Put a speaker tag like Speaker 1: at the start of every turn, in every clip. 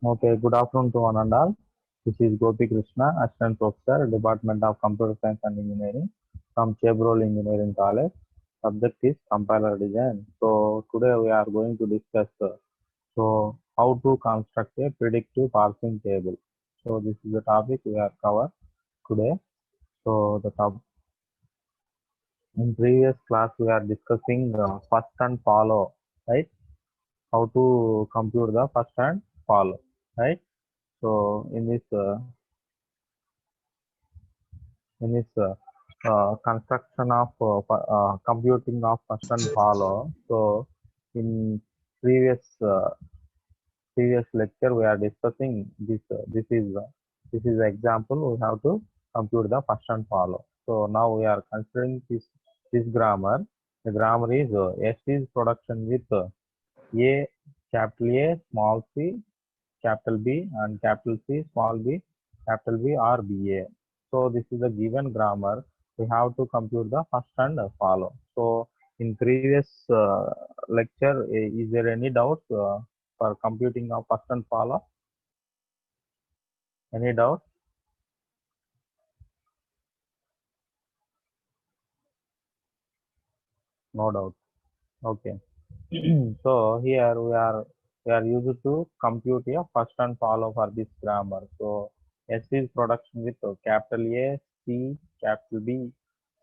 Speaker 1: Okay, good afternoon to one and all. This is Gopi Krishna, Assistant Professor, Department of Computer Science and Engineering from Chevrolet Engineering College. Subject is compiler design. So today we are going to discuss how to construct a predictive parsing table. So this is the topic we are cover today. So the top in previous class we are discussing first and follow, right? How to compute the first and follow, right? So in this construction of computing of first and follow. So in previous previous lecture we are discussing this. This is the example we have to compute the first and follow. So now we are considering this grammar. The grammar is S is production with A capital A small c capital B and capital C, small b, capital B or BA. So this is a given grammar. We have to compute the first and follow. So in previous lecture, is there any doubt for computing of first and follow? Any doubt? No doubt. Okay. So here we are used to compute a first and follow for this grammar. So S is production with capital A, C, capital B,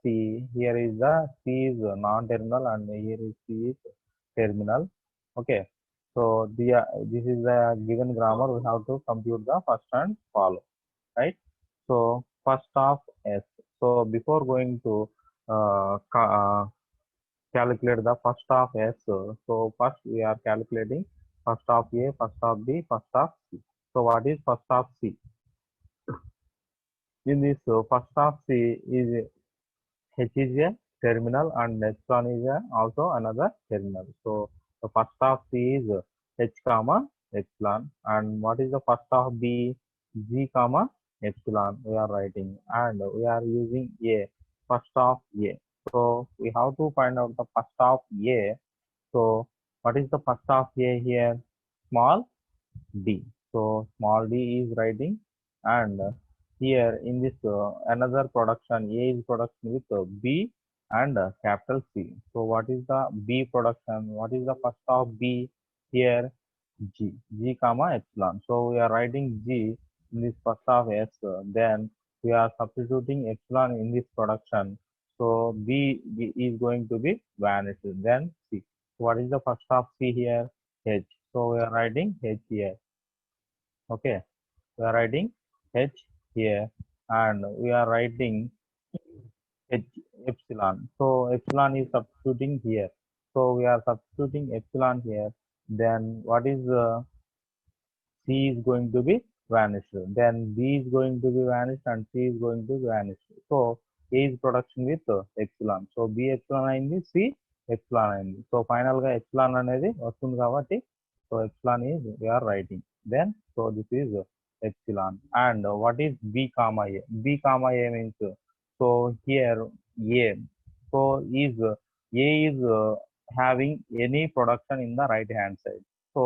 Speaker 1: C. Here is the C is non-terminal and here is C is terminal. Okay. So this is the given grammar. We have to compute the first and follow, right? So first of S. So before going to calculate the first of S. So first we are calculating first of A, first of B, first of C. So what is first of C? In this first of C is H is a terminal and epsilon is also another terminal. So the first of C is H comma epsilon, and what is the first of B? G comma epsilon we are writing, and we are using A, first of A. So we have to find out the first of A. So what is the first of A here? Small d. So small d is writing, and here in this another production, A is production with B and capital C. So what is the B production? What is the first of B here? G. G comma epsilon. So we are writing G in this first of S. Then we are substituting epsilon in this production. So B is going to be vanished. Then C. What is the first of C here? H. So we are writing H here. Okay, we are writing H here and we are writing H epsilon. So epsilon is substituting here. So we are substituting epsilon here. Then what is C is going to be vanished. Then B is going to be vanished and C is going to be vanished. So A is production with epsilon. So B epsilon అయింది, C epsilon అయింది. So final గా epsilon అనేది వస్తుంది కాబట్టి so epsilon is we are writing. Then so this is epsilon. And what is B comma A? B comma A means so here A. So A is having any production in the right hand side. So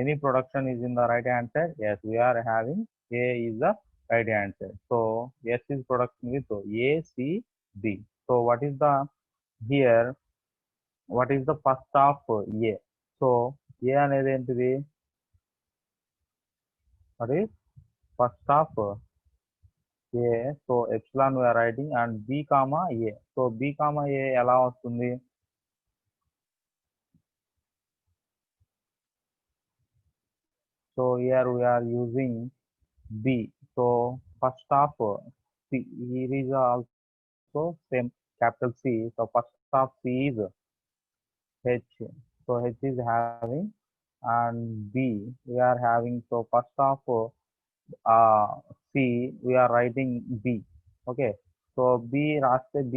Speaker 1: any production is in the right hand side. Yes, we are having A is the right hand side. So S is production with A, C, B. So what is the here? What is the first of A? So A అనేది ఏంటిది? What is first of A? So epsilon we are writing and B comma A. So B comma A ఎలా వస్తుంది? So here we are using B. So first of C. Here is also same capital C. So first of C is H. So H is having and B we are having. So first of uh, C we are writing B. Okay. So B raste B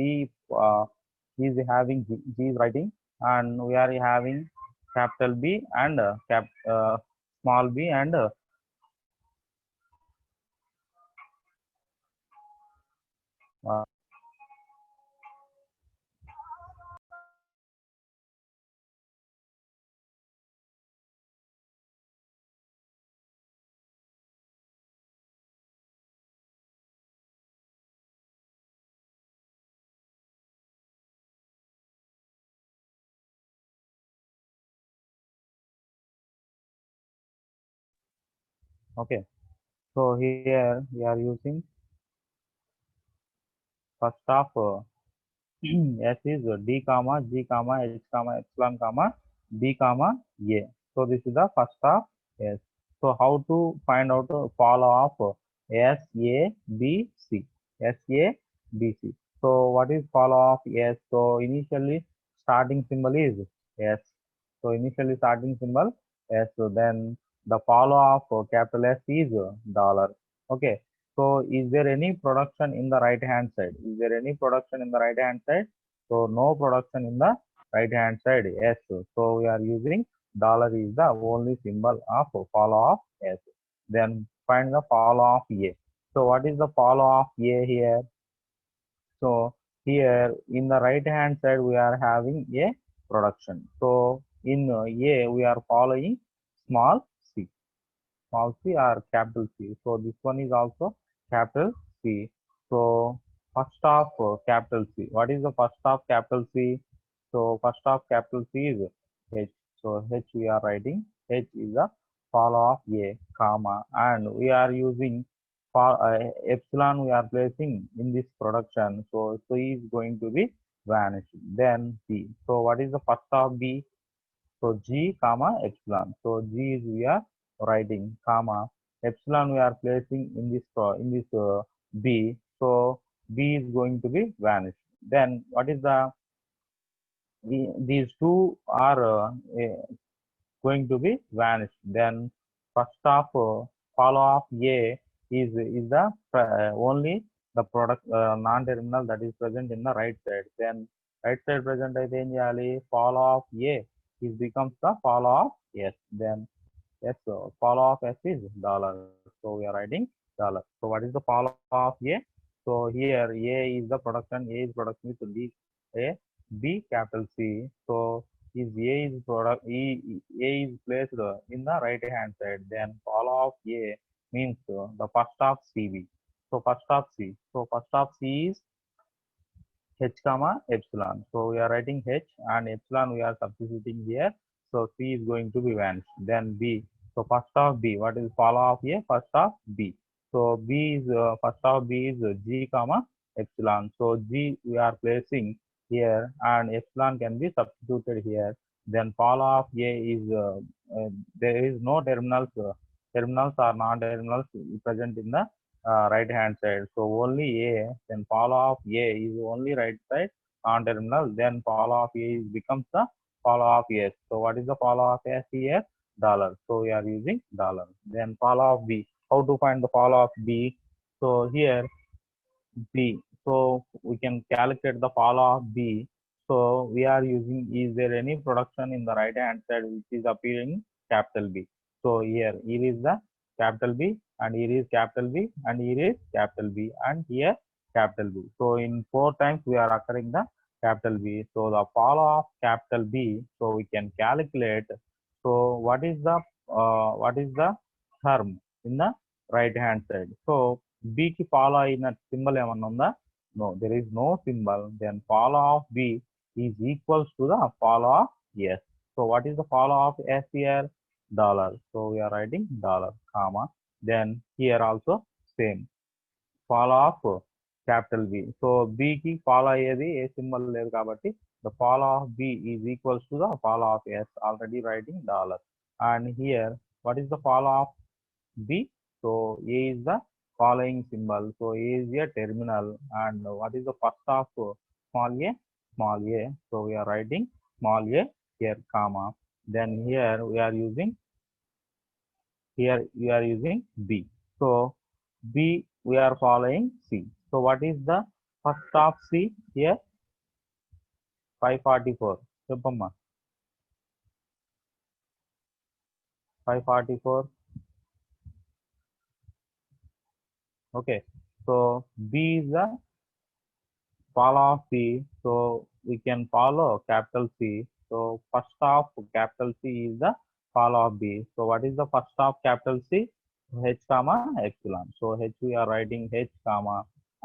Speaker 1: is having G is writing and we are having capital B and small b and uh, Okay, so here we are using first of S is D comma G comma H comma epsilon comma B comma A. So this is the first of S. So how to find out the follow of S A B C? S A B C. So what is follow of S? So initially starting symbol is S. So initially starting symbol S. So then the follow of capital S is dollar. Okay. So is there any production in the right hand side? Is there any production in the right hand side? So no production in the right hand side. Yes. So we are using dollar is the only symbol of follow of S. Then find the follow of A. So what is the follow of A here? So here in the right hand side we are having a production. So in A we are following small c. Small c or capital C. So this one is also capital C. So first of capital C. What is the first of capital C? So first of capital C is H. So H we are writing. H is the follow of A, comma, and we are using for epsilon we are placing in this production. So C is going to be vanished. Then B. So what is the first of B? So G comma epsilon. So G is we are writing comma epsilon we are placing in this B. So B is going to be vanished. Then what is these two are going to be vanished. Then first of follow of A is the only the product non-terminal that is present in the right side. Then right side present అయితే ఏం చేయాలి? Follow of A is becomes the follow of S. Then yes, so follow of S is dollar. So we are writing dollar. So what is the follow of A? So here A is the production. A is production with B A B capital C. So is A is product A is placed in the right hand side. Then follow of A means the first of CV. So first of C. So first of C is H comma epsilon. So we are writing H and epsilon we are substituting here. So C is going to be vanished. Then B. So first of B. What is follow of A? First of B. So B is first of B is G comma epsilon. So G we are placing here and epsilon can be substituted here. Then follow of A is there is no terminals. Terminals are non-terminals present in the right hand side. So only A, then follow of A is only right side on terminal, then follow of A is becomes the follow of S. So what is the follow of S here? Dollar. So we are using dollar. Then follow of B. How to find the follow of B? So here B. So we can calculate the follow of B. So we are using, is there any production in the right hand side which is appearing capital B? So here is the capital B and here is capital B and here is capital B and here capital B. So in 4 times we are occurring the capital B. So the follow of capital B. So we can calculate. So what is the term in the right hand side? So B కి follow అయిన symbol ఏమన్నా ఉందా? No, there is no symbol. Then follow of B is equals to the follow of S. So what is the follow of S here? Dollar. So we are writing dollar, comma. Then here also same. Follow of capital B. So B కి follow అయ్యేది ఏ symbol లేదు కాబట్టి the follow of B is equals to the follow of S. Already writing dollar. And here what is the follow of B? So A is the following symbol. So A is a terminal and what is the first of small a? Small a. So we are writing small a here, comma. Then here we are using B. So B we are following C. So what is the first of C here? 544. చెప్పమ్మా 544. Okay. So B is the follow of C. So we can follow capital C. So first of capital C is the follow of B. So what is the first of capital C? H comma epsilon. So H we are writing H comma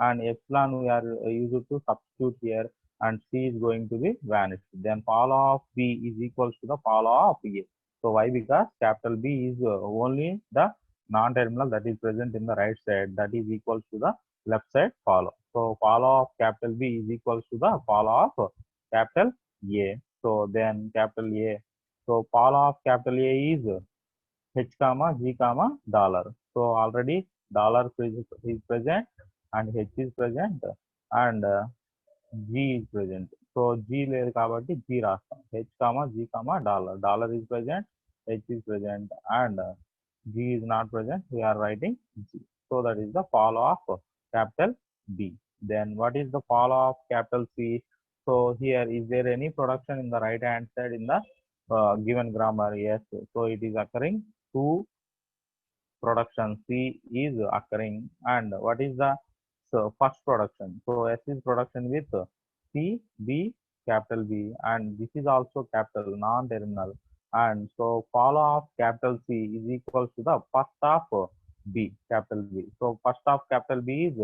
Speaker 1: and epsilon we are used to substitute here and C is going to be vanished. Then follow of B is equals to the follow of A. So why? Because capital B is only the non-terminal that is present in the right side, that is equals to the left side follow. So follow of capital B is equals to the follow of capital A. So then capital A. So follow of capital A is H comma G comma dollar. So already dollar is present and H is present and G is present. So G లేదు కాబట్టి G రాస్తాం. H comma G comma dollar. Dollar is present, H is present and G is not present. We are writing G. So that is the follow of capital B. Then what is the follow of capital C? So here is there any production in the right hand side in the given grammar? Yes. So it is occurring two production C is occurring. And what is the first production? So S is production with C, B, capital B, and this is also capital non-terminal. And so follow of capital C is equals to the first of B, capital B. So first of capital B is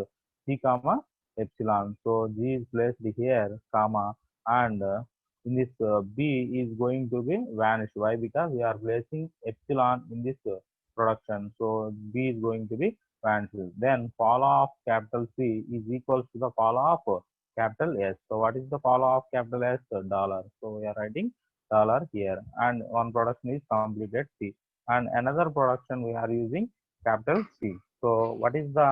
Speaker 1: G comma epsilon. So G is placed here, comma, and in this B is going to be vanished. Why? Because we are placing epsilon in this production. So B is going to be vanished. Then follow of capital C is equals to the follow of capital S. So what is the follow of capital S? Dollar. So we are writing dollar here, and one production is completed C, and another production we are using capital C. So what is the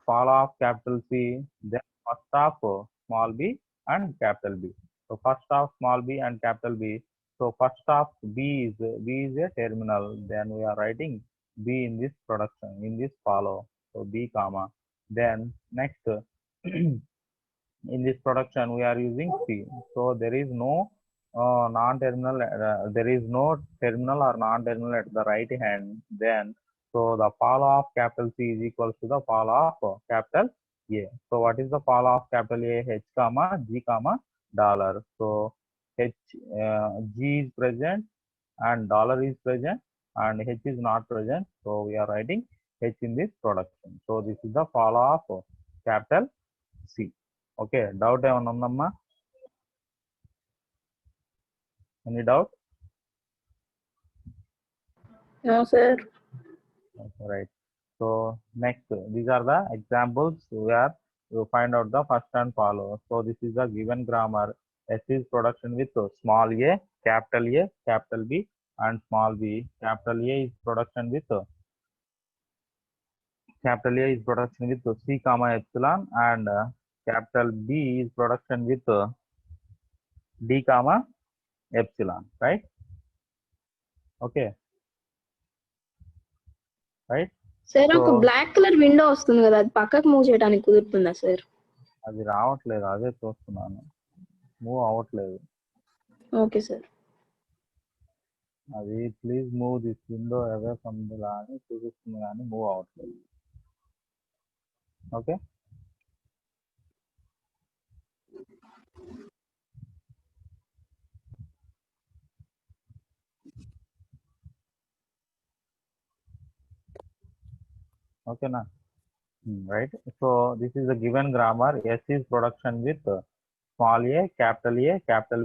Speaker 1: follow of capital C? Then first of small b and capital B. So first of small b and capital B. So first of B is a terminal. Then we are writing B in this production, in this follow. So B comma. Then next in this production we are using C. So there is no non-terminal, there is no terminal or non-terminal at the right hand. Then so the follow of capital C is equals to the follow of capital A. So what is the follow of capital A? H comma G comma dollar. So H G is present and dollar is present and H is not present. So we are writing H in this production. So this is the follow of capital C. Okay, doubt ఏమన్నా ఉందమ్మా? Any doubt?
Speaker 2: No, sir.
Speaker 1: Okay, right. So next, these are the examples where you find out the first and follow. So this is the given grammar. S is production with small a, capital B, and small b. Capital A is production with C comma epsilon, and capital B is production with D comma epsilon, right? Okay, right?
Speaker 2: Sir ఒక
Speaker 1: So
Speaker 2: black colour window వస్తుంది కదా, అది పక్కకు move చేయడానికి కుదురుతుందా sir?
Speaker 1: అది రావట్లేదు, అదే చూస్తున్నాను, మూవ్ అవ్వట్లేదు.
Speaker 2: Okay sir.
Speaker 1: అది please move this window away from the law అని చూపిస్తుంది కానీ మూవ్ అవ్వట్లేదు. ఓకే, ఓకేనా? Right. So this is a given grammar. S is production with small a, capital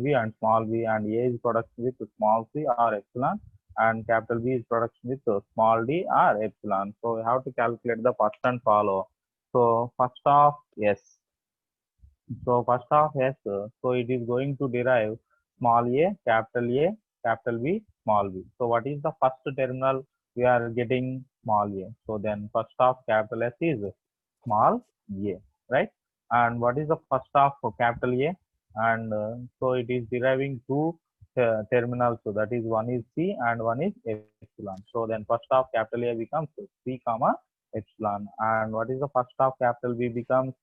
Speaker 1: B, and small b, and A is production with small c or epsilon, and capital B is production with small d or epsilon. So we have to calculate the first and follow. So first of S. So first of S, so it is going to derive small a, capital B, small b. So what is the first terminal? We are getting small a. So then first of capital S is small a, right? And what is the first of capital A? And so it is deriving two terminals. So that is one is C and one is epsilon. So then first of capital A becomes C comma epsilon. And what is the first of capital B becomes?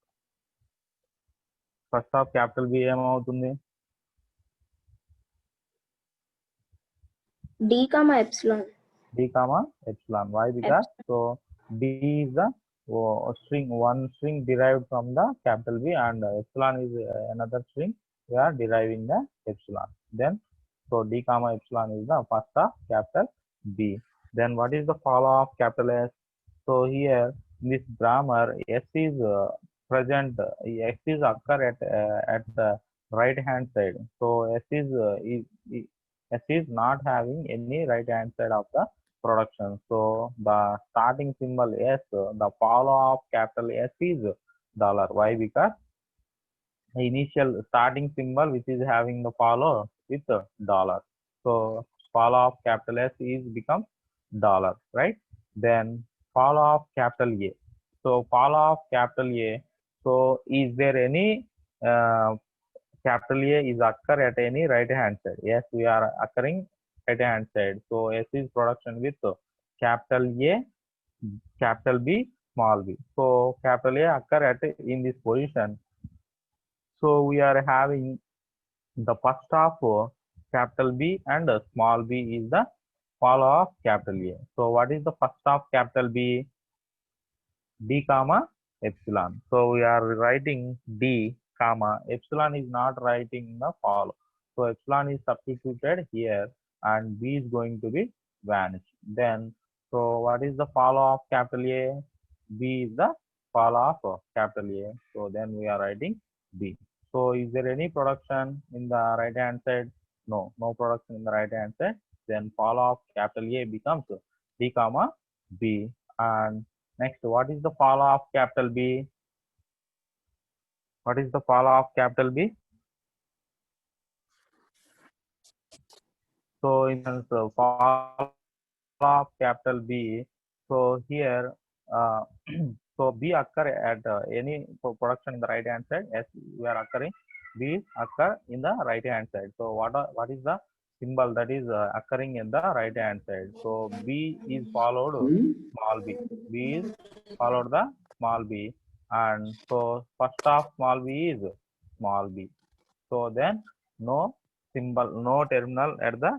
Speaker 1: First of capital B ఏమవుతుంది?
Speaker 2: D comma epsilon.
Speaker 1: D comma epsilon. Why? Because so D is the one string derived from the capital B, and epsilon is another string. We are deriving the epsilon. Then so D comma epsilon is the first of capital B. Then what is the follow of capital S? So here in this grammar, S is present. S is occur at the right hand side. So S is not having any right hand side of the production. So the starting symbol S, the follow of capital S is dollar. Why? Because the initial starting symbol which is having the follow with dollar. So follow of capital S is become dollar, right? Then follow of capital A. So follow of capital A. So is there any capital A is occur at any right hand side? Yes, we are occurring right hand side. So S is production with capital A, capital B, small b. So capital A occur at in this position. So we are having the first of capital B and small b is the follow of capital A. So what is the first of capital B? D comma epsilon. So we are writing D comma epsilon is not writing the follow. So epsilon is substituted here and B is going to be vanished. Then so what is the follow of capital A? B is the follow of capital A. So then we are writing B. So is there any production in the right hand side? No, no production in the right hand side. Then follow of capital A becomes D comma B. And next, what is the follow of capital B? What is the follow of capital B? So in the follow of capital B, so here, so B occur at any production in the right hand side. As we are occurring, B occur in the right hand side. So what is the symbol that is occurring in the right hand side? So B is followed small b. B is followed the small b, and so first of small b is small b. So then no symbol, no terminal at the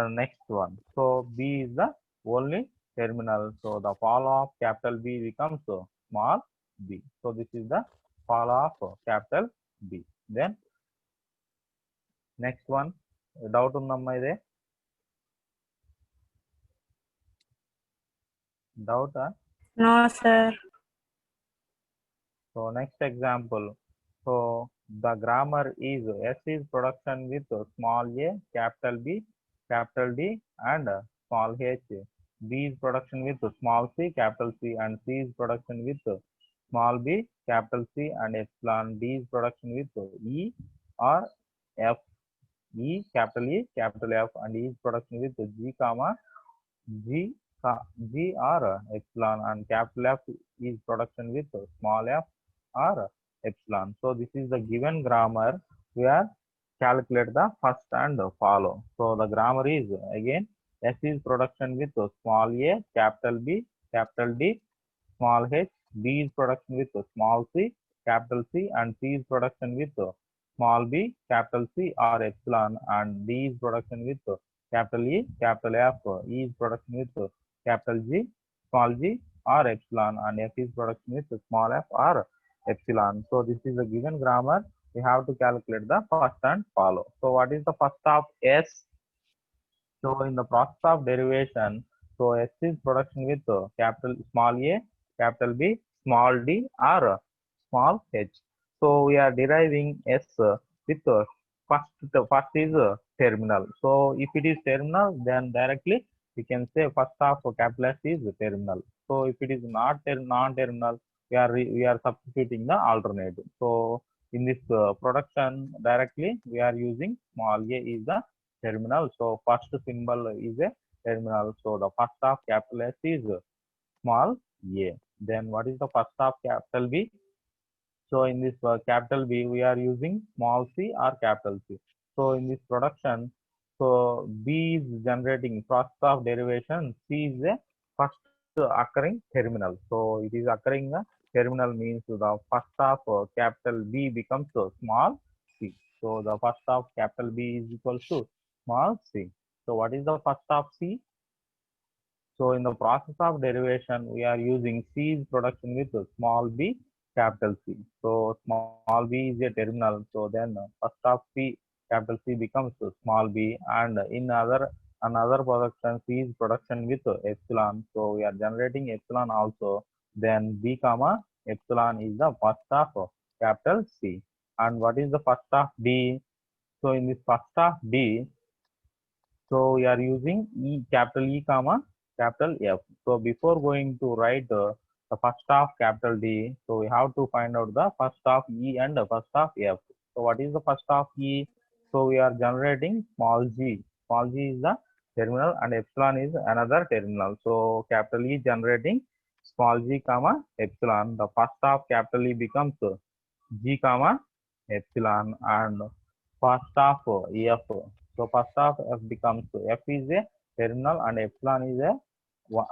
Speaker 1: next one. So B is the only terminal. So the follow of capital B becomes small b. So this is the follow of capital B. Then next one, doubt undamma ide? Doubt?
Speaker 3: No, sir.
Speaker 1: So next example. So the grammar is S is production with small a, capital B, capital D, and small h. B is production with small c, capital C, and C is production with small b, capital C, and epsilon. D is production with E or F. E, capital F, and E is production with G, comma G, G or epsilon, and capital F is production with small f or epsilon. So this is the given grammar. We are calculate the first and follow. So the grammar is again S is production with small a, capital B, capital D, small h. B is production with small c, capital C, and C is production with small b, capital C or epsilon, and D is production with capital E, capital F. E is production with capital G, small g or epsilon, and F is production with small f or epsilon. So this is the given grammar. We have to calculate the first and follow. So what is the first of S? So in the process of derivation, so S is production with capital small a, capital B, small d, or small h. So we are deriving S with first is terminal. So if it is terminal, then directly we can say first of capital S is terminal. So if it is not non-terminal, we are substituting the alternative. So in this production directly we are using small a is the terminal. So first symbol is a terminal. So the first of capital S is small a. Then what is the first of capital B? So in this capital B, we are using small c or capital C. So in this production, so B is generating process of derivation. C is a first occurring terminal. So it is occurring a terminal means the first of capital B becomes small c. So the first of capital B is equal to small c. So what is the first of C? So in the process of derivation, we are using C's production with small b, capital C. So small b is a terminal. So then first of C, capital C becomes small b, and in another production, C is production with epsilon. So we are generating epsilon also. Then B comma epsilon is the first of capital C. And what is the first of D? So in this first of D, So we are using capital E comma capital F. So before going to write the first of capital D, so we have to find out the first of E and the first of F. So what is the first of E? So we are generating small g. Small g is the terminal and epsilon is another terminal. So capital E generating small g comma epsilon. The first of capital E becomes g comma epsilon and first of F. So first of F becomes F is a terminal and epsilon is a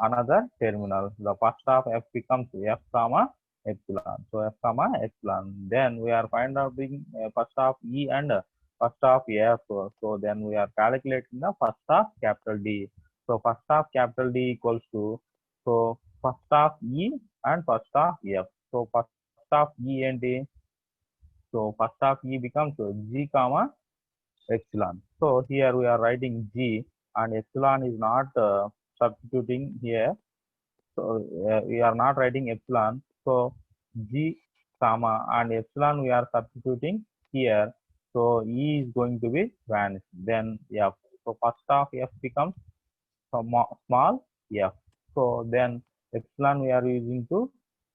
Speaker 1: another terminal. The first of F becomes F comma epsilon. So F comma epsilon. Then we are finding out the first of E and first of F. So then we are calculating the first of capital D. So first of capital D equals to, so first of E and first of F. So first of E and D. So first of E becomes G comma epsilon. So here we are writing G and epsilon is not substituting here. So we are not writing epsilon. So G comma and epsilon we are substituting here. So E is going to be vanished. Then F. So first of F becomes small f. So then epsilon we are using to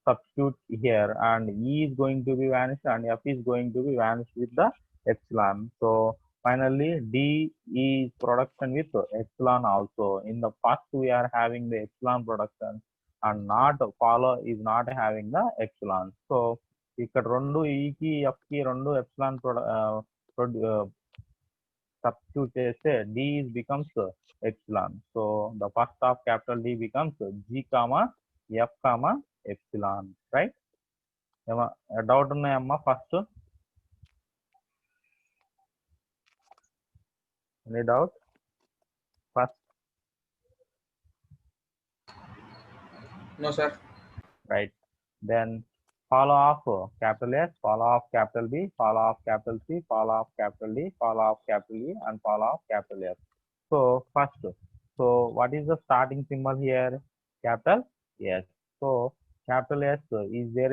Speaker 1: substitute here and E is going to be vanished and F is going to be vanished with the epsilon. So finally D is production with epsilon also. In the first we are having the epsilon production and not follow is not having the epsilon. So ఇక్కడ రెండు E కి F కి రెండు epsilon substitute చేస్తే D is becomes epsilon. So the first of capital D becomes G comma F comma epsilon, right? Doubt ఉన్నాయమ్మా first? Any doubt first?
Speaker 3: No, sir.
Speaker 1: Right. Then follow of capital S, follow of capital B, follow of capital C, follow of capital D, follow of capital E, and follow of capital F. So first, so what is the starting symbol here? Capital S. So capital S, is there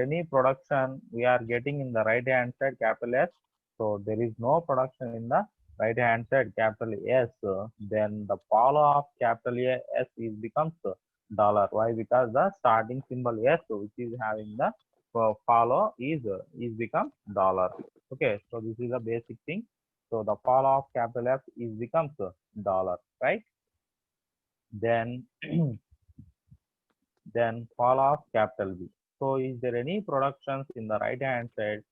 Speaker 1: any production we are getting in the right hand side capital S? So there is no production in the right hand side capital S. Then the follow of capital S is becomes dollar. Why? Because the starting symbol S which is having the follow is become dollar. Okay, so this is a basic thing. So the follow of capital F is becomes dollar, right? Then then follow of capital B. So is there any productions in the right hand side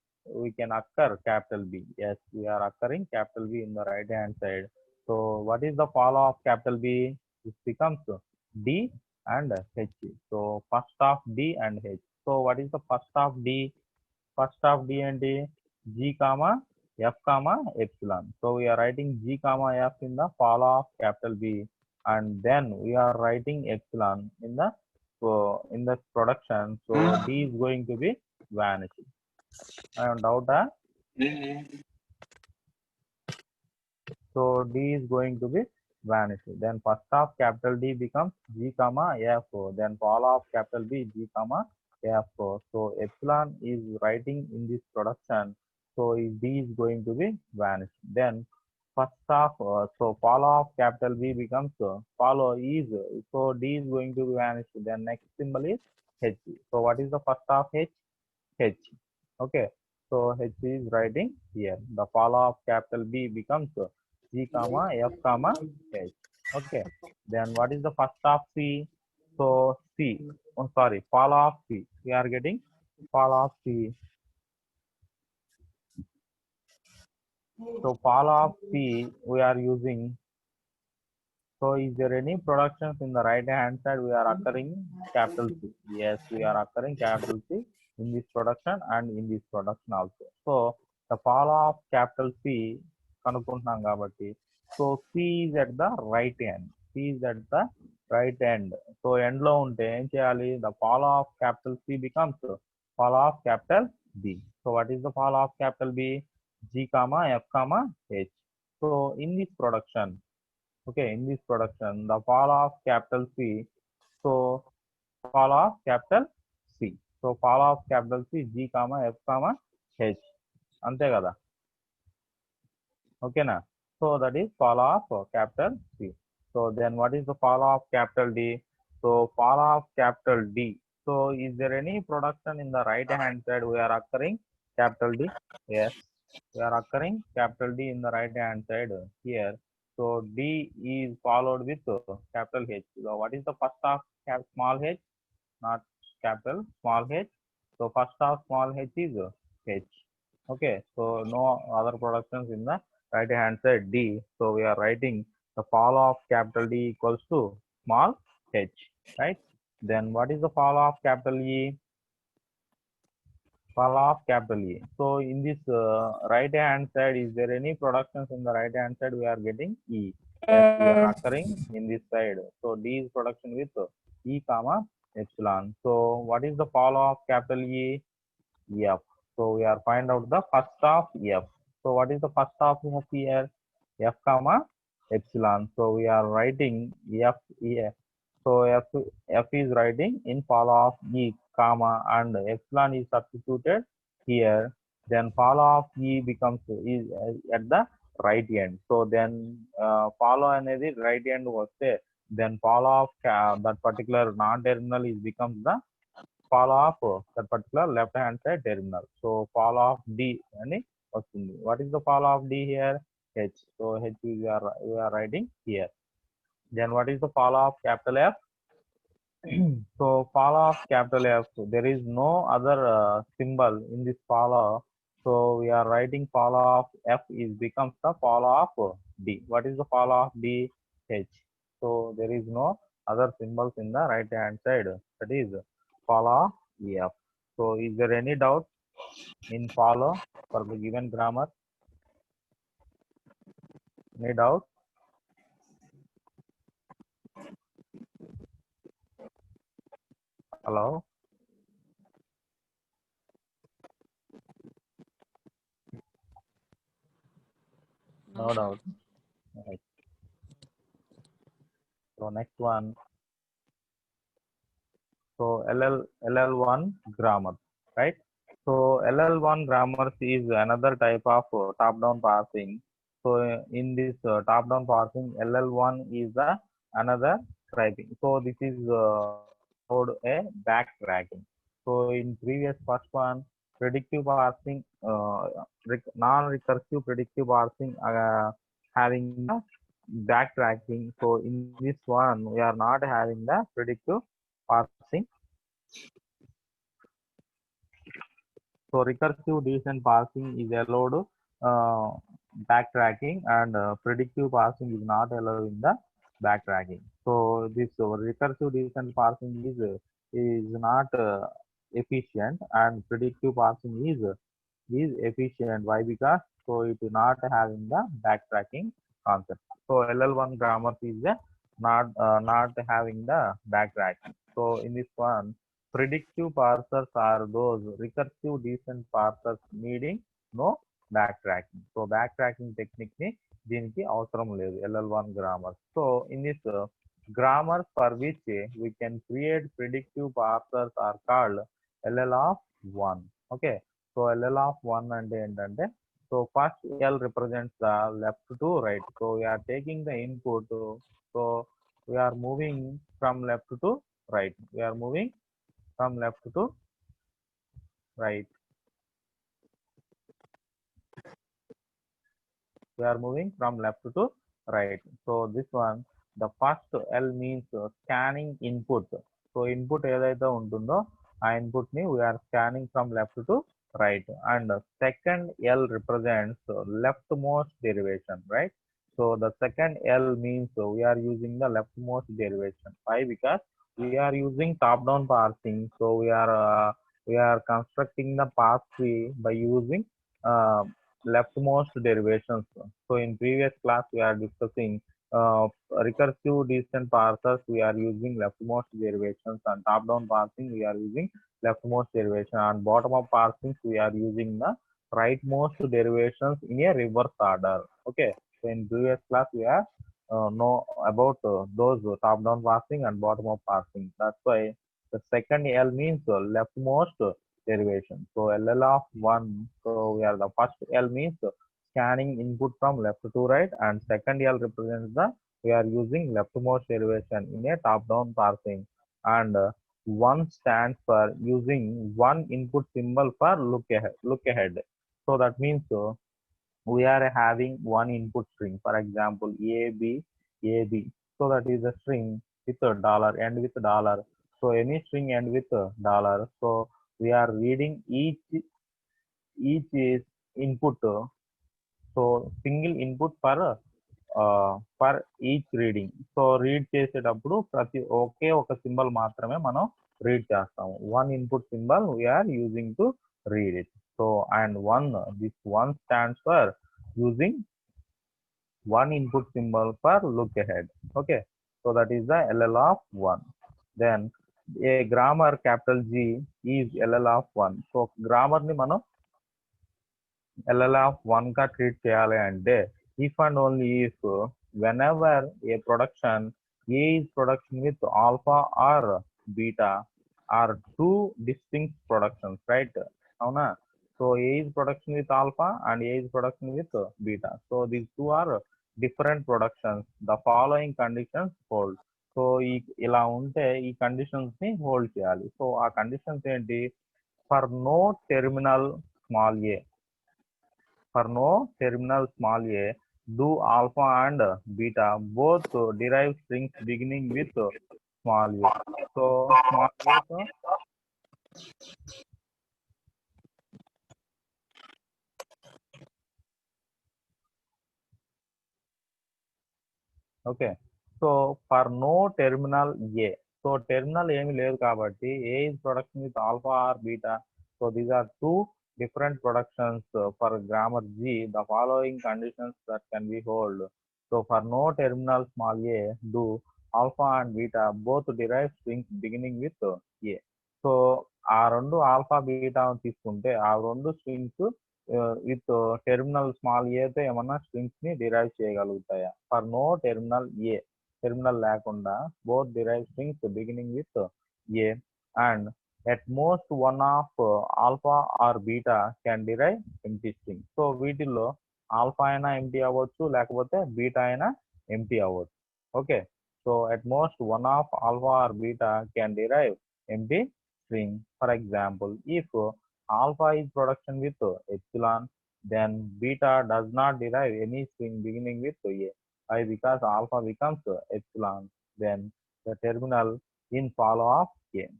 Speaker 1: we can occur capital B? Yes, we are occurring capital B in the right hand side. So what is the follow of capital B? This becomes D and H. So first of D and H. So what is the first of D? First of D and D, G comma F comma epsilon. So we are writing G comma F in the follow of capital B and then we are writing epsilon in the production. So D is going to be vanishing. I have doubt that. So D is going to be vanishing. Then first of capital D becomes G comma F. Then follow of capital B G comma F. So epsilon is writing in this production. So D is going to be vanishing. Then first of so follow of capital B becomes follow is, so D is going to be vanished. Then next symbol is H. So what is the first of H? H. Okay. So H is writing here. The follow of capital B becomes G comma F comma H. Okay. Then what is the first of C? So C. Oh, sorry. Follow of C. We are getting follow of C. So follow of C we are using. So is there any productions in the right hand side we are occurring capital C? Yes, we are occurring capital C in this production and in this production also. So the follow of capital C కనుక్కుంటున్నాం కాబట్టి, so C is at the right end. C is at the right end. So end లో ఉంటే ఏం చేయాలి? The follow of capital C becomes follow of capital B. So what is the follow of capital B? G comma F comma H. So in this production, okay, in this production the follow of capital C, so follow of capital C, so follow of capital C G comma F comma H, అంతే కదా? ఓకేనా? So that is follow of capital C. So then what is the follow of capital D? So follow of capital D. So is there any production in the right hand side we are occurring capital D? Yes, we are occurring capital D in the right hand side here. So D is followed with capital H. So what is the first of small h? Not capital, small h. So first of small h is H. Okay, so no other productions in the right hand side D. So we are writing the fall of capital D equals to small h, right? Then what is the fall of capital E? Fall of capital E. So in this right hand side, is there any productions in the right hand side? We are getting E. Yes, we are occurring in this side. So D is production with E comma epsilon. So what is the fall of capital E? F. So we are find out the first of F. So what is the first of F here? F comma epsilon. So we are writing F here. So F is writing in follow of E comma and epsilon is substituted here. Then follow of E becomes is at the right end. So then follow అనేది right end వస్తే then follow of that particular non-terminal is becomes the follow of that particular left hand side terminal. So follow of D అని వస్తుంది. What is the follow of D here? H. So H we are writing here. Then what is the follow of capital F? So follow of capital F. So there is no other symbol in this follow. So we are writing follow of F is becomes the follow of D. What is the follow of D? H. So there is no other symbols in the right hand side. That is follow of F. So is there any doubt in follow for the given grammar? Any doubt? Hello? No doubt. Right. So next one. So LL1 grammar, right? So LL1 grammar is another type of top-down parsing. So in this top-down parsing, LL1 is another typing. So this is called a backtracking. So in previous first one, predictive parsing, non-recursive predictive parsing having the backtracking. So in this one, we are not having the predictive parsing. So recursive descent parsing is allowed backtracking and predictive parsing is not allowing the backtracking. So this recursive descent parsing is not efficient and predictive parsing is efficient. Why? Because so it is not having the backtracking concept. So LL1 grammar is not having the backtracking. So in this one, predictive parsers are those recursive descent parsers needing no backtracking. So backtracking technique ni దీనికి అవసరం లేదు LL1 grammar. So in this grammar for which we can create predictive parsers are called LL of 1. Okay. So LL of 1 అంటే ఏంటంటే so first L represents the left to right. So we are taking the input. So we are moving from left to right. We are moving from left to right. We are moving from left to right. So this one, the first L means scanning input. So input ఏదైతే ఉంటుందో ఆ input ని we are scanning from left to right. And second L represents leftmost derivation, right? So the second L means we are using the leftmost derivation. Why? Because we are using top-down parsing. So we are constructing the parse tree by using leftmost derivations. So in previous class we are discussing recursive descent parsers. We are using leftmost derivations, and top-down parsing we are using leftmost derivation, and bottom-up parsing we are using the rightmost derivations in a reverse order. Okay. So in previous class we are know about those top-down parsing and bottom-up parsing. That's why the second L means leftmost derivation. So LL of 1. So we are the first L means scanning input from left to right, and second L represents the we are using leftmost derivation in a top-down parsing, and 1 stands for using one input symbol for look ahead. So that means we are having one input string, for example AB. So that is a string with a dollar, end with dollar. So any string end with a dollar. So we are reading each is input. So single input for each reading. So read చేసేటప్పుడు ప్రతి ఒకే ఒక symbol మాత్రమే మనం read చేస్తాము. One input symbol we are using to read it. So and this one stands for using one input symbol for look ahead. Okay, so that is the LL of 1. Then a grammar capital G is LL of 1. So grammar ni మనం LL of 1 గా treat చేయాలి అంటే if and only if whenever a production A is production with alpha or beta are two distinct productions, right? అవునా? So A is production with alpha and A is production with beta. So these two are different productions. The following conditions hold. So ఇలా ఉంటే ఈ conditions ని hold చేయాలి. So ఆ conditions ఏంటి? For no terminal small a, for no terminal small a, do alpha and beta both derive strings beginning with small a. So small a, so okay. So for no terminal a, so terminal ఏమి లేదు కాబట్టి a is production with alpha or beta. So these are two different productions for grammar G. The following conditions that can be held. So for no terminal small a, do alpha and beta both derive strings beginning with a. So ఆ రెండు alpha beta తీసుకుంటే ఆ రెండు strings with terminal small ఏతో ఏమన్నా strings ని derive చేయగలుగుతాయా? For no terminal A, terminal లేకుండా both derive strings beginning with A, and at most one of alpha or beta can derive empty string. So వీటిల్లో alpha అయినా empty అవ్వచ్చు, లేకపోతే beta అయినా ఎంటీ అవ్వచ్చు. Okay, so at most one of alpha or beta can derive empty string. For example, if alpha is production with epsilon, then beta does not derive any string beginning with a. Why? Because alpha becomes epsilon, then the terminal in follow of a.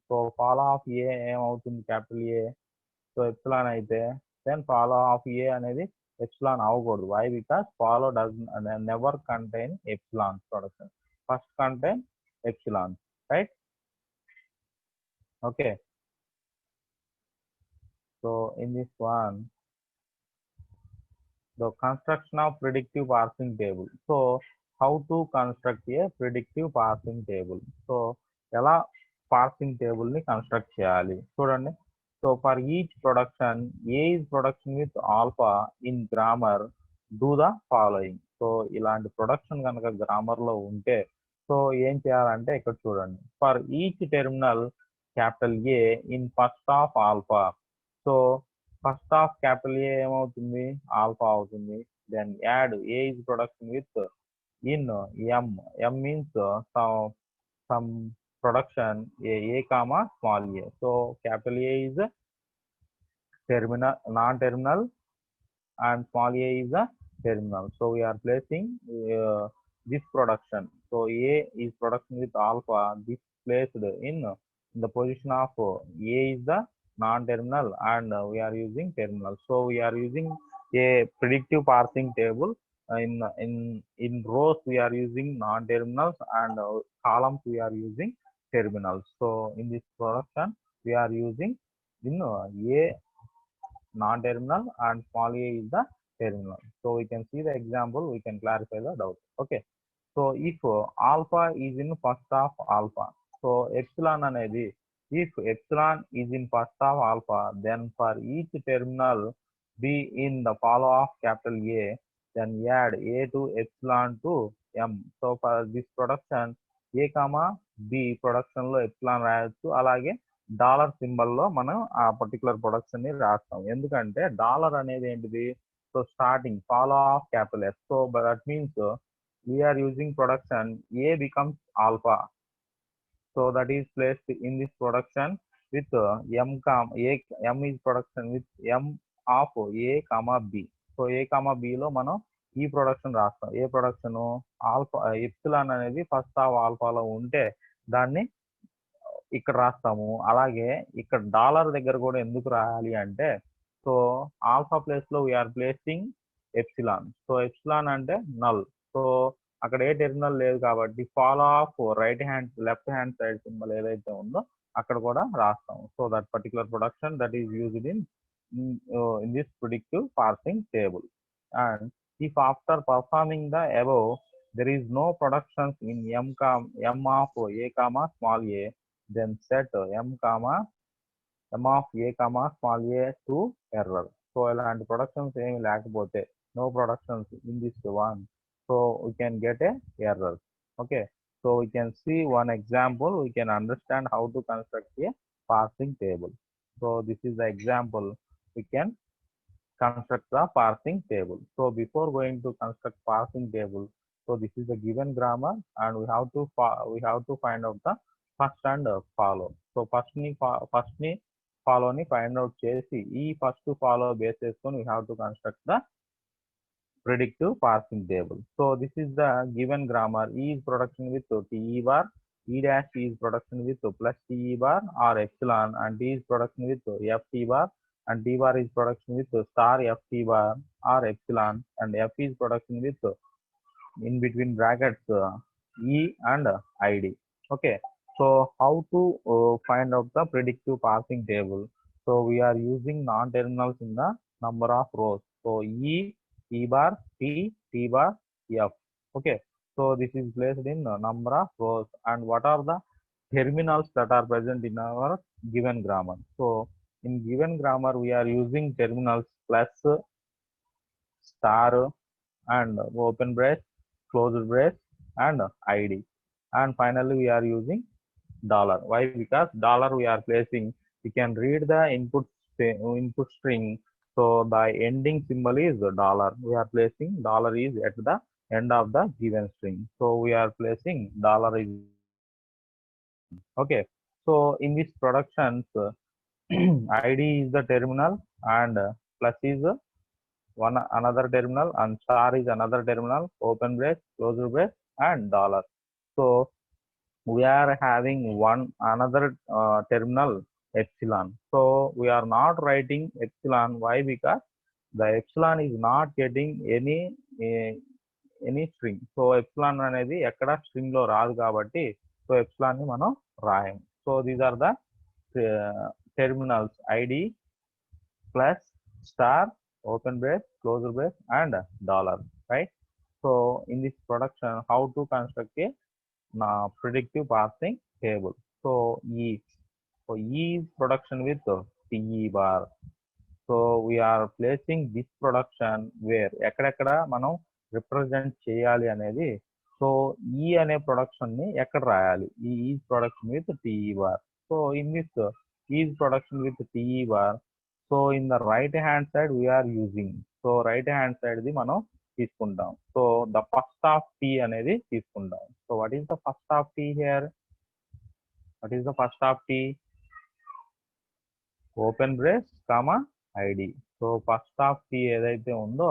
Speaker 1: So follow of A ఏమవుతుంది? Capital A. So epsilon అయితే then follow of A అనేది epsilon అవ్వకూడదు. Why? Because follow does never contain epsilon production, first contain epsilon, right? Okay, so in this one the construction of predictive parsing table. So how to construct a predictive parsing table? So ఎలా parsing table ని construct చేయాలి చూడండి. So for each production A is production with alpha in grammar do the following. So ఇలాంటి production కనుక grammar లో ఉంటే so ఏం చేయాలంటే ఇక్కడ చూడండి. For each terminal capital A in first of alpha. So first of capital A ఏమవుతుంది? Alpha అవుతుంది. Then add A is production with in M. M means some production a comma small a. So capital A is a terminal, non-terminal, and small a is a terminal. So we are placing this production. So A is production with alpha. This placed in the position of A is the non-terminal and we are using terminal. So we are using a predictive parsing table. In rows we are using non-terminals and columns we are using terminals. So in this production we are using A non-terminal and small a is the terminal. So we can see the example, we can clarify the doubt. Okay, so if alpha is in first of alpha, so epsilon anedi, if epsilon is in first of alpha, then for each terminal be in the follow of capital A, then add a to epsilon to m. So for this production A comma B production లో epsilon రాయొచ్చు, అలాగే dollar symbol లో మనం ఆ particular production ని రాస్తాం. ఎందుకంటే dollar అనేది ఏంటిది? So starting follow of capital S. So but that means we are using production A becomes alpha. So that is placed in this production with M comma A. M is production with M of A comma B. So A comma B లో మనం ఈ production రాస్తాం. ఏ production alpha epsilon అనేది first of ఆల్ఫాలో ఉంటే దాన్ని ఇక్కడ రాస్తాము. అలాగే ఇక్కడ డాలర్ దగ్గర కూడా ఎందుకు రాయాలి అంటే సో ఆల్ఫా ప్లేస్ లో we are placing epsilon. So epsilon అంటే నల్. సో అక్కడ ఏ టెర్మినల్ లేదు కాబట్టి follow of left hand side symbol ఏదైతే ఉందో అక్కడ కూడా రాస్తాము. So that particular production that is used in this predictive parsing table. And if after performing the above there is no productions in m of a comma small a, then set m of a comma small a to error. So ఇలాంటి productions ఏమి లేకపోతే no productions in this one, so we can get a error. Okay, so we can see one example, we can understand how to construct a parsing table. So this is the example, we can construct the parsing table. So before going to construct parsing table, so this is the given grammar and we have to find out the first and follow. So first ni follow ni find out chesi ee first to follow basis on we have to construct the predictive parsing table. So this is the given grammar. E is production with te bar, e dash is production with plus te bar or epsilon, and t is production with ft bar, and t bar is production with star ft bar or epsilon, and f is production with in between brackets e and id. Okay, so how to find out the predictive parsing table? So we are using non-terminals in the number of rows. So e bar, t bar, f. Okay, so this is placed in number of rows. And what are the terminals that are present in our given grammar? So in given grammar we are using terminals plus, star, and open brace, closed brace, and id. And finally we are using dollar. Why? Because dollar we are placing, we can read the input string, so the ending symbol is dollar. We are placing dollar is at the end of the given string, so we are placing dollar is. Okay, so in this productions id is the terminal, and plus is another terminal, and star is another terminal, open brace, closed brace, and dollar. So we are having another terminal epsilon. So we are not writing epsilon. Why? Because the epsilon is not getting any string. So epsilon అనేది ఎక్కడ string లో రాదు కాబట్టి so epsilon ని మనం రాయం. So these are the terminals id plus star, open brace, closed brace, and dollar, right? So in this production, how to construct a predictive parsing table? So e is production with te bar. So we are placing this production where ఎక్కడెక్కడ మనం represent చేయాలి అనేది. So ఈ అనే production ని ఎక్కడ రాయాలి? ఈ is production with te bar. So in this is production with te bar, so in the right hand side we are using, so right hand side the మనం తీసుకుంటాం. So the first of t అనేది తీసుకుంటాం. So what is the first of t here? What is the first of t? Open brace comma id. So first of t ఏదైతే ఉందో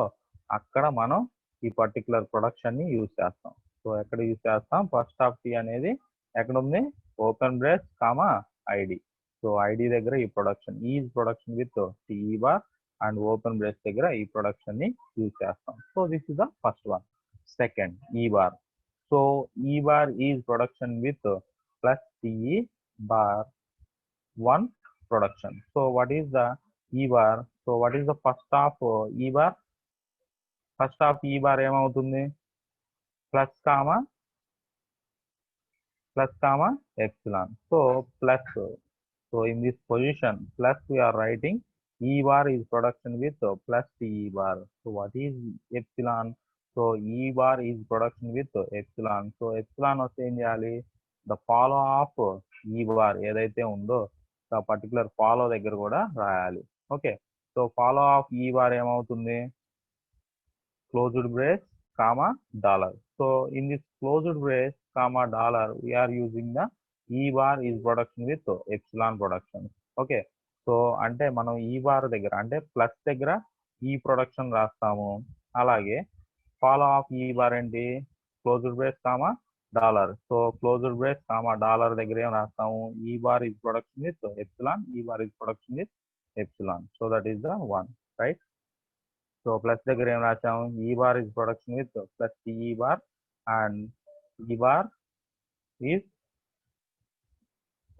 Speaker 1: అక్కడ మనం ఈ particular production ని యూజ్ చేస్తాం. సో ఎక్కడ యూజ్ చేస్తాం? ఫస్ట్ ఆఫ్ t అనేది ఎక్కడ ఉంది? Open brace comma id. So id దగ్గర ఈ production is production with te bar, and open brace దగ్గర ఈ ప్రొడక్షన్ ని యూజ్ చేస్తాం. So this is the first one. Second e bar. So e bar is production with plus te bar, one production. So what is the e bar? So what is the first of e bar? First of e bar ఏమవుతుంది? Plus comma epsilon. So plus, so in this position plus we are writing e bar is production with plus te bar. So what is epsilon? So e bar is production with epsilon. So epsilon వస్తే ఏం చేయాలి? The follow of e bar ఏదైతే ఉందో ఆ particular follow దగ్గర కూడా రాయాలి. Okay, so follow of E bar ఏమవుతుంది? closed brace comma dollar. So in this closed brace comma dollar we are using the e bar is production with epsilon production. Okay, so అంటే మనం ఈ bar దగ్గర అంటే plus దగ్గర ఈ production రాస్తాము, అలాగే ఫాలో ఆఫ్ ఈ బార్ ఏంటి closed brace comma dollar. So closed brace comma dollar దగ్గర ఏం రాస్తాము, E bar is production with epsilon, E bar is production with epsilon. So that is the one, right. So plus దగ్గర ఏం రాసాము, E bar is production with plus E bar and E bar is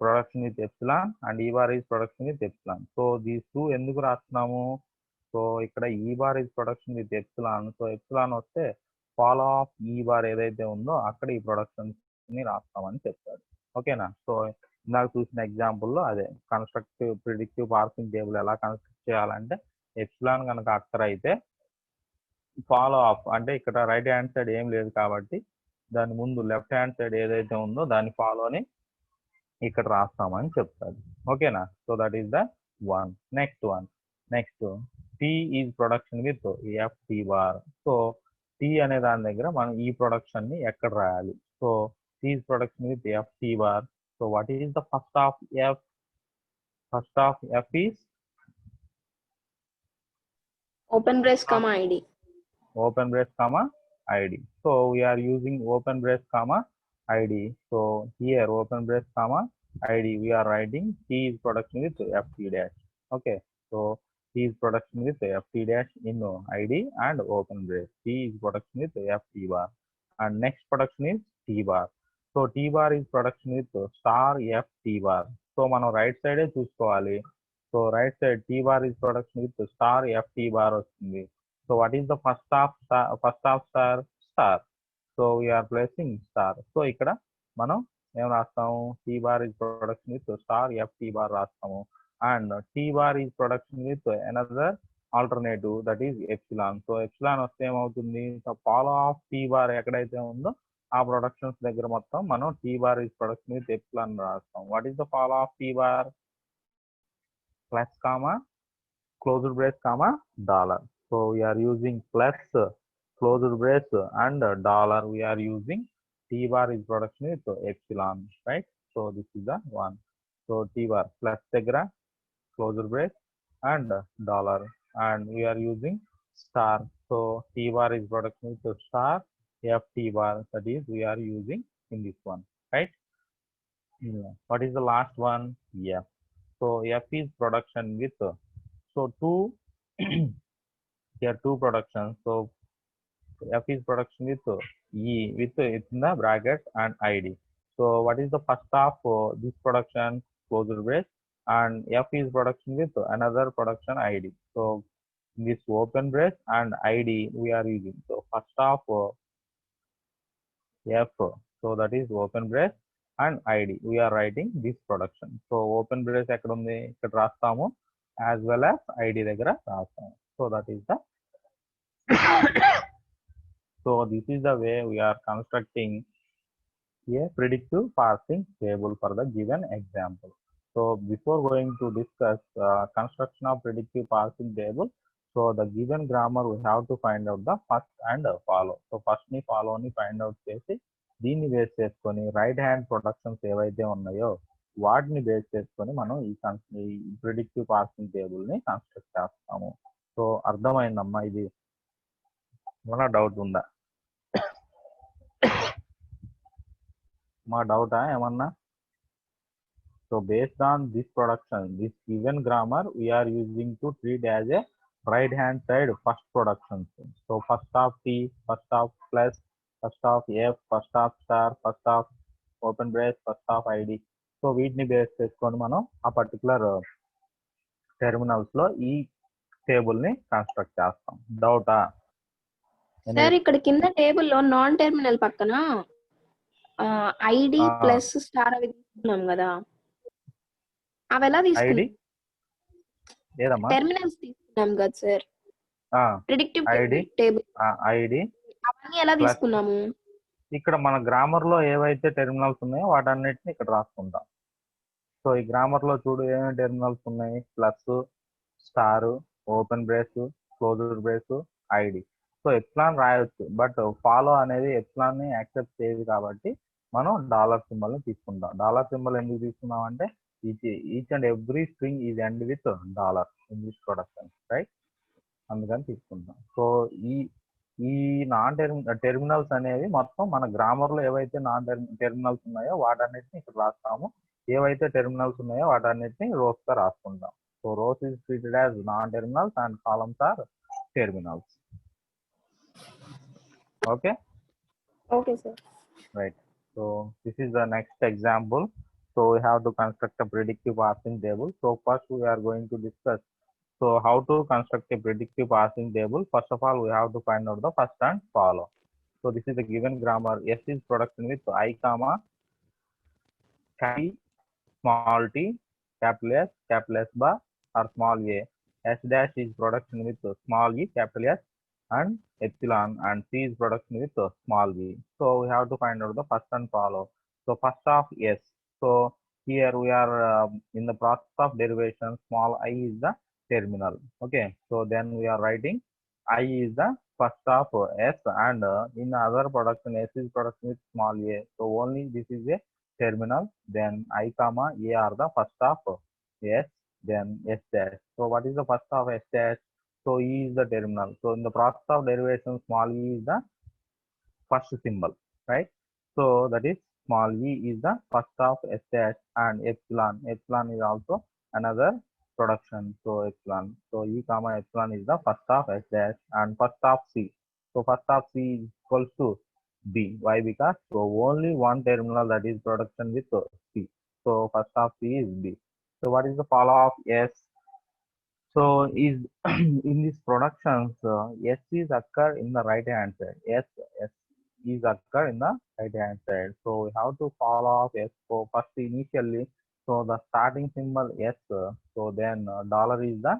Speaker 1: production with epsilon and E bar is production with epsilon. So these two ఎందుకు రాస్తున్నాము, so ఇక్కడ ఈ bar is production with epsilon, so epsilon వస్తే follow of E bar ఏదైతే ఉందో అక్కడ ఈ productions ని రాస్తామని చెప్తాడు. ఓకేనా. సో ఇందాక చూసిన ఎగ్జాంపుల్లో అదే కన్స్ట్రక్టివ్ ప్రిడిక్టివ్ పార్సింగ్ టేబుల్ ఎలా కన్స్ట్రక్ట్ చేయాలంటే ఎప్సిలాన్ కనుక అక్కడ అయితే ఫాలో ఆఫ్ అంటే ఇక్కడ రైట్ హ్యాండ్ సైడ్ ఏం లేదు కాబట్టి దాని ముందు లెఫ్ట్ హ్యాండ్ సైడ్ ఏదైతే ఉందో దాని ఫాలోని ఇక్కడ రాస్తామని చెప్తాడు. ఓకేనా. So that is the one. Next T is production with F T bar. So T అనే దాని దగ్గర మనం ఈ ప్రొడక్షన్ ని ఎక్కడ రాయాలి, so T is production with F T bar. So what is the first of F, first of F is
Speaker 2: open brace comma id.
Speaker 1: open brace comma id. So we are using open brace comma id. So here open brace comma id we are writing t is production with ft dash. Okay, so t is production with ft dash in id and open brace. T is production with ft bar and next production is t bar. So t bar is production with star ft bar. So మనం right సైడే చూసుకోవాలి. So right side T bar is production with star F T bar వస్తుంది. So what is the first of star star. So we are placing star. సో ఇక్కడ మనం ఏం రాస్తాము, T bar is production with star F T bar రాస్తాము and T bar is production with another alternative that is epsilon. So epsilon వస్తే ఏమవుతుంది, so follow of T bar ఎక్కడైతే ఉందో ఆ ప్రొడక్షన్స్ దగ్గర మొత్తం మనం T bar is production with epsilon రాస్తాం. What is the follow of T bar, plus comma closed brace comma dollar. So we are using plus closed brace and dollar we are using t bar is production with epsilon, right. So this is the one. So t bar plus tegra closed brace and dollar and we are using star. So t bar is production with star f t bar, that is we are using in this one, right. What is the last one, yeah. So F is production with so two here two productions. So F is production with E with it's in the bracket and ID. So what is the first of this production, closed brace, and F is production with another production ID. So this open brace and ID we are using. So first of F, so that is open brace and id we are writing this production. So open brace ఎక్కడ ఉంది, ఇక్కడ రాస్తాము as well as id దగ్గర రాస్తాము. So that is the so this is the way we are constructing a predictive parsing table for the given example. So before going to discuss construction of predictive parsing table, so the given grammar we have to find out the first and follow. So first ni follow ni find out చేసి దీన్ని base చేసుకొని right hand productions ఏవైతే ఉన్నాయో వాటిని base చేసుకొని మనం ఈ predictive parsing table ని కన్స్ట్రక్ట్ చేస్తాము. సో అర్థమైందమ్మా, ఇది ఏమన్నా డౌట్ ఉందా, మా డౌటా ఏమన్నా. So based on this production this given grammar we are using to treat as a right hand side first productions. So first of T, first of plus, first of F, first of star, first of open brace, first of ID. So వీటిని base చేసుకొని మనం ఆ particular terminals లో ఈ table ని construct చేస్తాం. డౌటా
Speaker 2: sir ఇక్కడ కింద టేబుల్ లో నాన్ టెర్మినల్ పక్కన ఐడి ప్లస్ స్టార్ అవి తీసుకున్నాం కదా, అవి ఎలా తీసుకున్నాం, టెర్మినల్స్ తీసుకున్నాం కదా సార్ ప్రిడిక్టివ్ టేబుల్
Speaker 1: ఐడి
Speaker 2: అవన్నీ ఎలా తీసుకున్నాము.
Speaker 1: ఇక్కడ మన గ్రామర్ లో ఏవైతే టెర్మినల్స్ ఉన్నాయో వాటన్నిటిని ఇక్కడ రాసుకుంటాం. సో ఈ గ్రామర్ లో చూడు ఏమేమి టెర్మినల్స్ ఉన్నాయి, plus, star, open brace, closed brace, ID. So so epsilon రాయొచ్చు, బట్ ఫాలో అనేది ఎప్సిలాన్ ని యాక్సెప్ట్ చేయదు కాబట్టి మనం డాలర్ సింబల్ ని తీసుకుంటాం. డాలర్ సింబల్ ఎందుకు తీసుకున్నాం అంటే each and every string is end with dollar in this production, right? అందుకని తీసుకుంటాం. సో ఈ ఈ టెర్మినల్స్ అనేవి మొత్తం మన గ్రామర్ లో ఏవైతే టెర్మినల్స్ ఉన్నాయో వాటన్నిటిని ఇక్కడ రాస్తాము. ఏవైతే టెర్మినల్స్ ఉన్నాయో వాటన్నిటిని రోస్ గా రాసుకుంటాం. So rows is treated as non terminals and columns are terminals. Okay,
Speaker 2: Okay, sir.
Speaker 1: right. So this is the next example. So we have to construct a predictive parsing table. So first we are going to discuss so how to construct a predictive parsing table. First of all, we have to find out the first and follow. So this is the given grammar. S is production with I comma small t, capital S bar or small a. S dash is production with small e, capital S and epsilon, and C is production with small v. So we have to find out the first and follow. So first of S. So here we are in the process of derivation. Small I is the terminal. Okay. So then we are writing I is the first of S, and in other production S is production with small a. So only this is a terminal. Then I comma a are the first of S. Then S dash. So what is the first of S dash? So E is the terminal. So in the process of derivation, small e is the first symbol, right? So that is small e is the first of S dash, and epsilon. Epsilon is also another production. So epsilon. So E comma epsilon is the first of S dash and first of C. So first of C is equals to B. Why? Because so only one terminal, that is production with C. So first of C is B. So what is the follow of S? So is in these productions, S is occur in the right hand side. S is occur in the right hand side. So we have to follow of S. So first initially, so the starting symbol S. So then dollar is the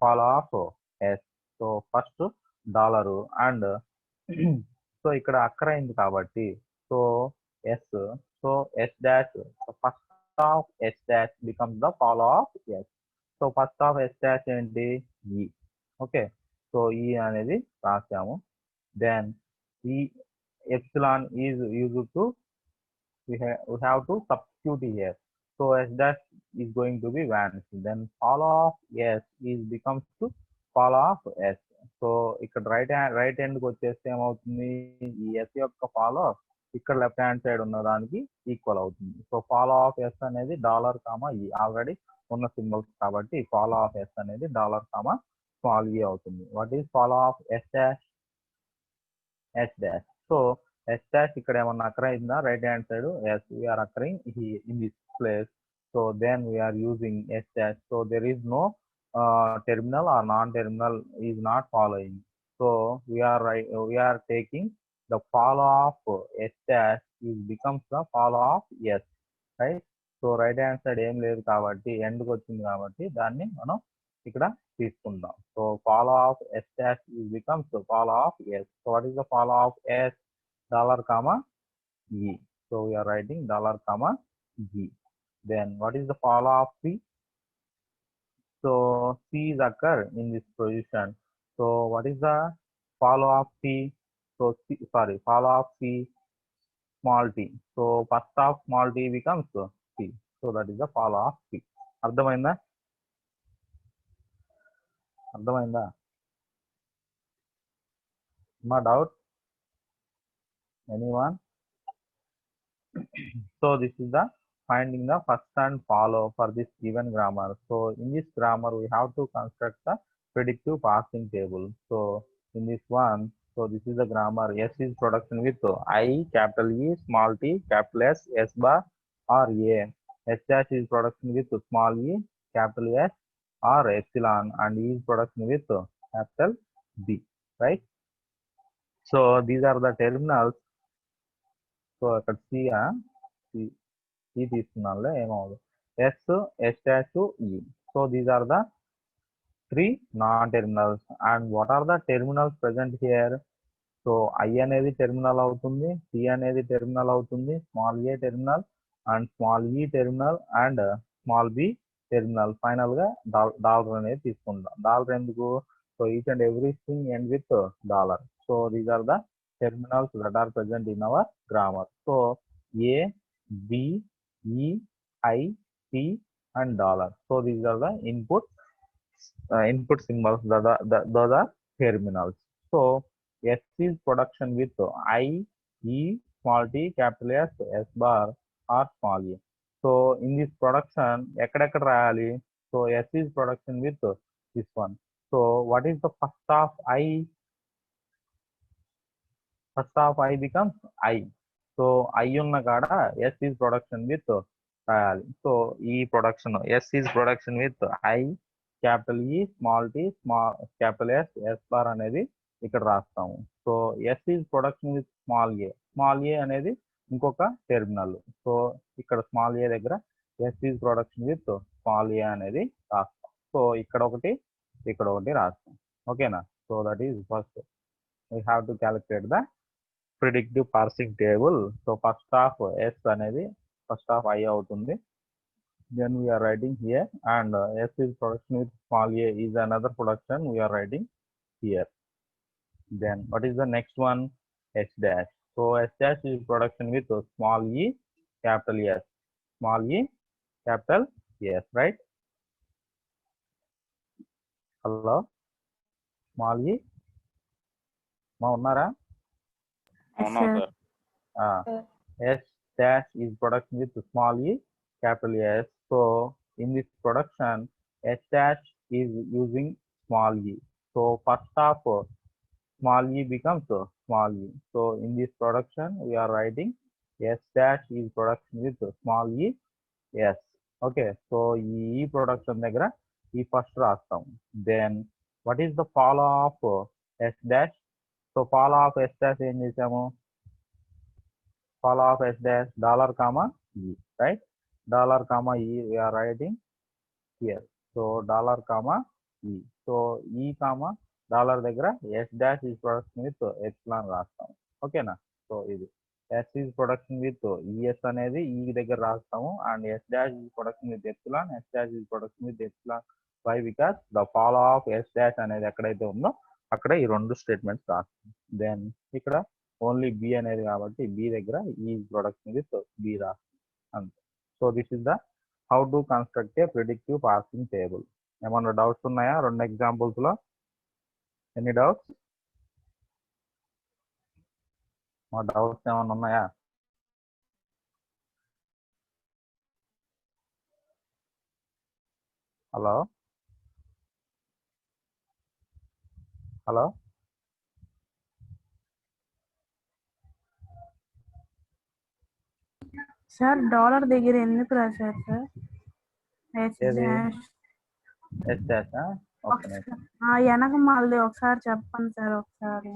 Speaker 1: follow of S. So first dollar and so ఇక్కడ అక్కర అయింది కాబట్టి so S. So S dash. So first of S dash becomes the follow of S. So first of S dash ఏంటి? E. Okay. So E అనేది రాసాము. Then ఈ epsilon is use to we have to substitute here. So S dash is going to be vanished. Then follow of S is becomes to follow of S. So ఇక్కడ right hand కి వచ్చేస్తే ఏమవుతుంది? ఈ S యొక్క follow ఇక్కడ left hand side ఉన్న దానికి equal అవుతుంది. సో ఫాలో ఆఫ్ S అనేది డాలర్ కామా ఈ ఆల్రెడీ ఉన్న సింబల్స్ కాబట్టి ఫాలో ఆఫ్ S అనేది డాలర్ కామా స్మాల్ ఈ అవుతుంది. What is follow of S dash? S dash. So S dash ఇక్కడ ఏమన్నా అక్కర్ అయిందా? Right hand side yes, we are occurring in this place. So then we are using S dash. So there is no terminal or non-terminal is not following. So we are taking the follow of S dash is becomes the follow of S, right? So right hand side ఏం లేదు కాబట్టి ఎండ్కి వచ్చింది కాబట్టి దాన్ని మనం ఇక్కడ తీసుకుందాం. So follow of S dash is becomes the follow of S. So what is the follow of S? Dollar comma E. So we are writing dollar comma G. Then what is the follow of C? So C is occur in this position. So what is the follow of C? So follow of C, small t. So first of small t becomes C. So that is the follow of C. అర్థమైందా? No doubt? Anyone? So this is the finding the first and follow for this given grammar. So in this grammar we have to construct the predictive parsing table. So in this one, so this is the grammar. S is production with I, capital E, small t, capital S, S bar or A. S dash is production with small e, capital S or epsilon, and E is production with capital B, right? So these are the terminals. So ఇక్కడ C తీసుకున్నాంలే ఏమవుతుంది? S, S dash to E. So these are the three non-terminals. And what are the terminals present here? So I అనేది terminal అవుతుంది, C అనేది terminal అవుతుంది, small a terminal and small e terminal and small b terminal. Final గా dollar అనేది తీసుకుందాం. Dollar ఎందుకు? So each and everything end with dollar. So these are the terminals that are present in our grammar. So A, B, E, I, T, and dollar. So these are the input symbols. Those are terminals. So S is production with I, E, small t, capital S, S bar, or small a. So in this production, ekkadekada rayali? So S is production with this one. So what is the first of I? First of I becomes I. So I unna kada S is production with rayali. So E production, S is production with I, capital E, small t, small capital S, S bar అనేది ఇక్కడ రాస్తాము. So S is production with small A అనేది ఇంకొక terminal. So ఇక్కడ small A దగ్గర S is production with small A అనేది రాస్తాం. So ఇక్కడ ఒకటి రాస్తాం. ఓకేనా? So that is first we have to calculate the predictive parsing table. So first of S అనేది ఫస్ట్ ఆఫ్ ఐ అవుతుంది. Then we are writing here, and S is production with small a is another production we are writing here. Then what is the next one? S dash. So S dash is production with small e, capital S. Small e, capital S, right? Hello? Small e? Ma unnara? S dash is production with small e, capital S. So in this production, S dash is using small e. So first of small e becomes small e. So in this production, we are writing S dash is production with small e, S. Okay. So e production దగ్గర ఈ first రాస్తాం. Then what is the follow of S dash? So follow of S dash ఏం చేసాము? Follow of S dash dollar comma e, right? Dollar comma e we are writing here. So dollar comma e. So e comma dollar దగ్గర S dash is production with epsilon రాస్తాం. ఓకేనా? So ఇది S is production with ES అనేది E దగ్గర రాస్తాము, and S dash is production with epsilon, S dash is production with epsilon. Why? Because the follow of S dash అనేది ఎక్కడైతే ఉందో అక్కడ ఈ రెండు స్టేట్మెంట్స్ రాస్తాం. దెన్ ఇక్కడ ఓన్లీ B అనేది కాబట్టి B దగ్గర E is production with B రాస్తాం అంతే. So this is the how to construct a predictive parsing table. ఏమన్నా డౌట్స్ ఉన్నాయా రెండు ఎగ్జాంపుల్స్ లో? Any doubts? మా డౌట్స్ ఏమన్నా ఉన్నాయా? హలో హలో
Speaker 4: సార్ డాలర్ దగ్గర ఎందుకు రాశారు సార్?
Speaker 1: ఏది? Yes dash?
Speaker 4: వెనక మళ్ళీ ఒకసారి చెప్పండి సార్. ఒకసారి